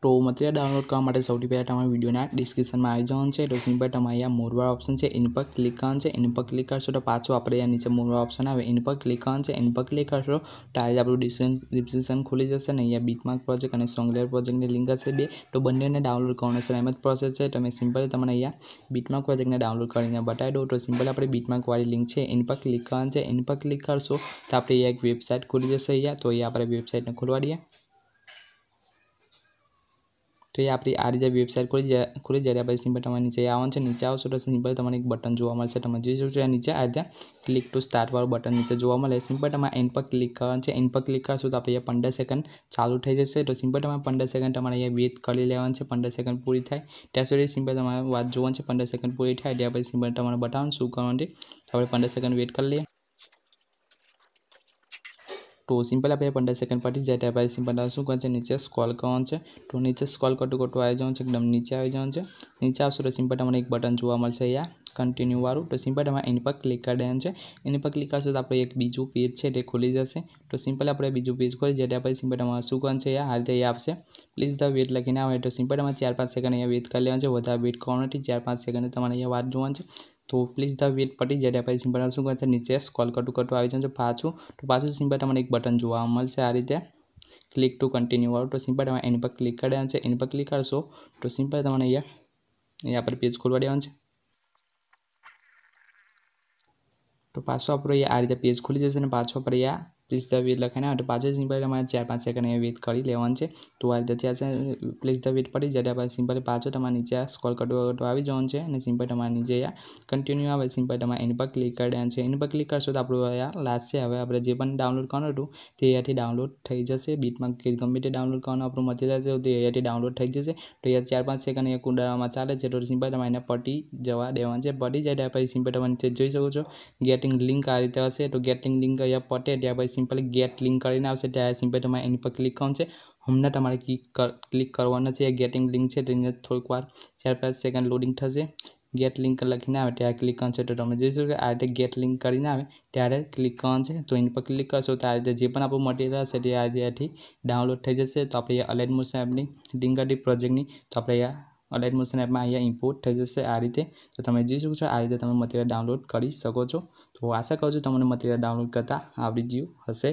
तो material download करवा माटे सौथी पहला तमारे विडियोना डिस्क्रिप्शनमां आई जवानुं छे। तो सिंपल तमारे अहींया मोरवाळो ऑप्शन छे एनी पर क्लिक करवानुं छे। एनी पर क्लिक करशो तो पाछो आपणे अहींया नीचे मोरवाळो ऑप्शन आवे एनी पर क्लिक करवानुं छे। एनी पर क्लिक करशो तो आ आपणुं डिस्क्रिप्शन खुली जशे ने अहींया बीटमार्क प्रोजेक्ट अने सोंगलेर प्रोजेक्टनी लिंक हशे बे तो बंनेने डाउनलोड करवानुं छे। एम ज प्रोसेस छे। तमे सिंपल तमने अहींया बीटमार्क प्रोजेक्टने डाउनलोड करीने बतावी दઉં। तो सिंपल आपणे बीटमार्क वाળી लिंक छे एनी पर क्लिक करवानुं छे। एनी पर क्लिक करशो तो आपणे एक वेबसाइट खुली जशे अहींया तो अहींया आपणे वेबसाइटने खोलवा दीए। तो ये अपनी आ रीते वेबसाइट खुली जाए भाई सिंपल तमारे नीचे आवવાનું છે। नीचे आवशो तो सिंपल तमने एक बटन जोवा मळशे। तमे जोई शको छो नीचे आ रीते क्लिक टू स्टार्ट वाळुं बटन नीचे जोवा मळे। सिंपल तमारे एंड पर क्लिक करवानुं छे। एंड पर क्लिक करशो तो आपणे 15 सेकंड चालू थई जशे। तो सिंपल तमारे 15 सेकंड तमारे अहींया वेट करी लेवानुं छे। 15 सेकंड पूरी थाय त्यां सुधी सिंपल तमारे वाट जोवानी छे। 15 सेकंड पूरी थाय त्यां पछी सिंपल तमारे बतावुं शुं करवानुं छे। तो आपणे 15 सेकंड वेट करी लईए। तो सिंपल आप 15 सेकंड पटी जाए त्या भाई सिंपल शू कर नीचे स्क्रॉल करवानुं छे। तो नीचे स्क्रॉल करते करते आई जवानुं छे। एकदम नीचे आई जवानुं छे। नीचे आवशो तो सिंपल तमने एक बटन जोवा मळशे अहींया कंटिन्यू वाळुं। तो सिंपल तमारे एनी पर क्लिक कर देवानुं छे। एनी पर क्लिक करशो तो आपणे एक बीजું पेज छे ते खुली जशे। तो सिंपल आपणे बीजું पेज खोली जाए त्या भाई सिंपल तमारे शुं करवानुं छे आ रीते आपशे प्लीज द वेट लखीने आवे। तो सिंपल तमारे 4-5 सेकंड अहींया वेट कर लेवानुं छे। वधारे वेट करवानुं नथी 4-5 सेकंड तमारे अहींया वाट जोवानी छे। तो प्लीज द वेट पटी जाए भाई सिंपल शू कर नीचे स्क्रॉल करते करते आई जाओ पाछू। तो पाछू सिंपल तमने एक बटन जोवा मळशे आ रीते क्लिक टू कंटिन्यू वाळुं। तो सिंपल तमारे एनी पर क्लिक कर देवानुं छे। एनी पर क्लिक करशो तो सिंपल तमने अहींया पर पेज खोलवा देवानुं छे। तो पाछो आपणे आ रीते पेज खुली जशे ने पाछो आपणे अहींया प्लीज द वेट लखाईने आवे। तो पाछो सिंपल तमारे 4-5 सेकंड अहींया वेट करी लेवानुं छे। तो आ रीते त्यां छे प्लीज द वेट पड़ी जाए त्यां सिंपल पाछो तमारे नीचे स्क्रॉल करते करते आई जवानुं छे। अने सिंपल तमारे नीचे अहींया कंटिन्यू आवे सिंपल तमारे एनी पर क्लिक कर देवानुं छे। एनी पर क्लिक करशो तो आपणुं अहींया लास्ट छे। हवे आपणे जे पण डाउनलोड करवानुं हतुं ते अहींयाथी डाउनलोड थई जशे। बीटमार्क के गमे ते डाउनलोड करवानुं आपणुं मटीरियल छे ते अहींयाथी डाउनलोड थई जशे। तो अहींया 4-5 सेकंड अहींया कुंडाळामां चाले छे। तो सिंपल तमारे अहींया पटी जवा देवानुं छे। पटी जाए त्यां पछी सिंपल तमे नीचे जोई शको छो गेटिंग लिंक आ रीते हशे। तो गेटिंग लिंक अहींया पटे त्यां पछी सिंपल गेट लिंक करीने आवशे त्यां सिंपल तमारे एनी पर क्लिक करवानुं छे। हमने तमारे क्लिक करवानुं छे। गेटिंग लिंक छे तेने थोड़ीक वार 4-5 सेकंड लोडिंग थशे। गेट लिंक लखीने आवे त्यारे क्लिक करवानुं छे। तो तमे जोई शको आ रीते गेट लिंक करीने आवे त्यारे क्लिक करवानुं छे। तो एनी पर क्लिक करशो तो आ रीते जे पण आपणुं मटीरियल हशे ते आ रीतेथी डाउनलोड थई जशे। तो आपणे अलाइड मोशन एपनी लिंक हती प्रोजेक्टनी तो आपणे अहींया अलाइड मोशन एप में अहींया इम्पोर्ट थई जशे आ रीते। तो तमे जोई शको छो आ रीते तमे मटीरियल डाउनलोड करी शको छो। तो आशा करूं छुं तमने मटीरियल डाउनलोड करता आवडी गयुं हशे।